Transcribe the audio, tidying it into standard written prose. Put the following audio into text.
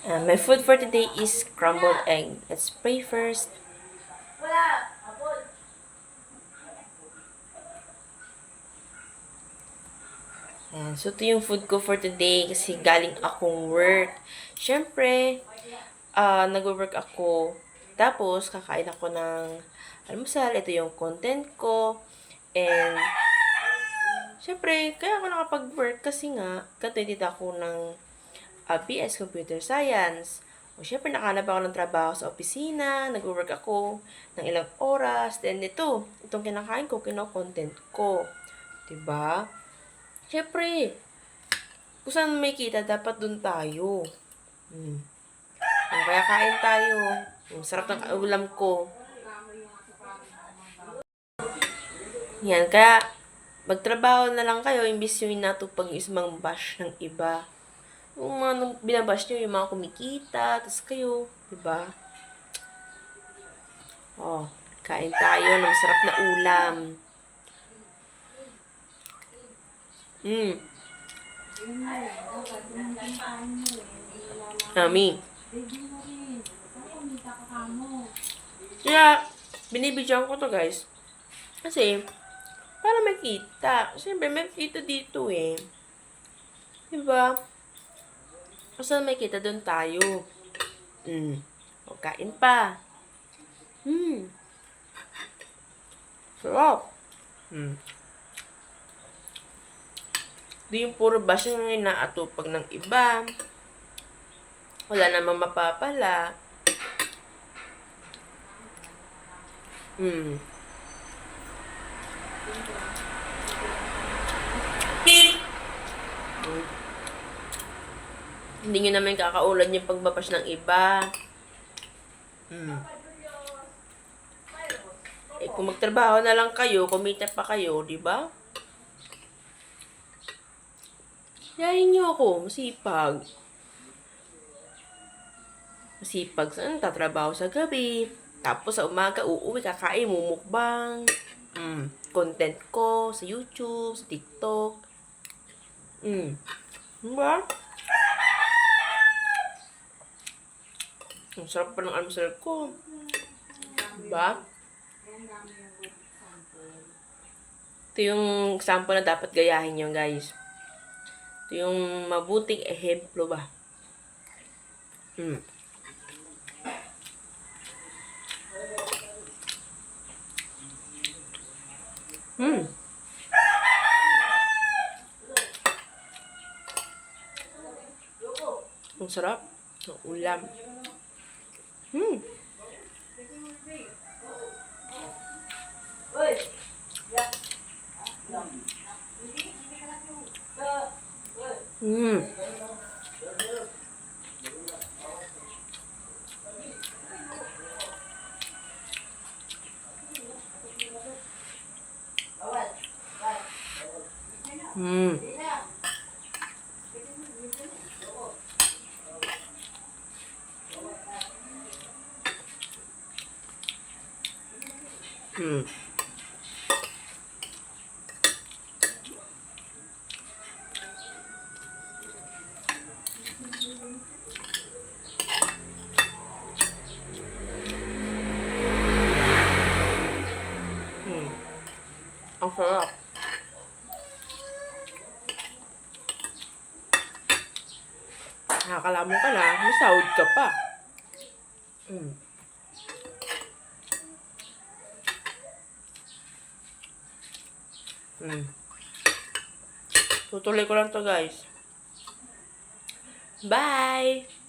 My food for today is scrambled egg. Let's pray first. Ayan, so ito yung food ko for today kasi galing akong work. Siyempre, nag-work ako. Tapos, kakain ako ng almusal. Ito yung content ko. And, siyempre, kaya ako nakapag-work kasi nga, katulad ako ng BS Computer Science. O syempre, nakahanap ako ng trabaho sa opisina, nag-work ako ng ilang oras, then itong kinakain ko, kino-content ko. Diba? Syempre, kung saan may kita, dapat dun tayo. Kaya kain tayo. Ang sarap ng ulam ko. Yan, kaya magtrabaho na lang kayo, imbis yung inatupag yung isang bash ng iba. Yung mga binabash nyo, yung mga kumikita, tapos kayo, diba? Oh, kain tayo ng masarap na ulam. Yummy. Kaya, binibidyoan ko to guys. Kasi, para makita. Siyempre, may kita dito eh. Diba? Kasi may kita doon tayo. O, kain pa. Sarap. Di yung puro bash yung inaatupag ng iba. Wala namang mapapala. Hindi nyo naman kakaulad yung pagbabash ng iba. Eh, kung magtrabaho na lang kayo, kumita pa kayo, di ba? Yayin nyo ako, masipag. Masipag saan? Tatrabaho sa gabi. Tapos sa umaga, uuwi, kakain, mumukbang. Content ko sa YouTube, sa TikTok. Diba? Ang sarap pa ng almusal ko. Diba? Ito yung sample na dapat gayahin nyo, guys. Ito yung mabuting ehemplo ba? Ang sarap. Ang ulam. Ang sarap. Nakakalamon ka na, may sahod ka pa. Tutuloy ko lang to guys. Bye!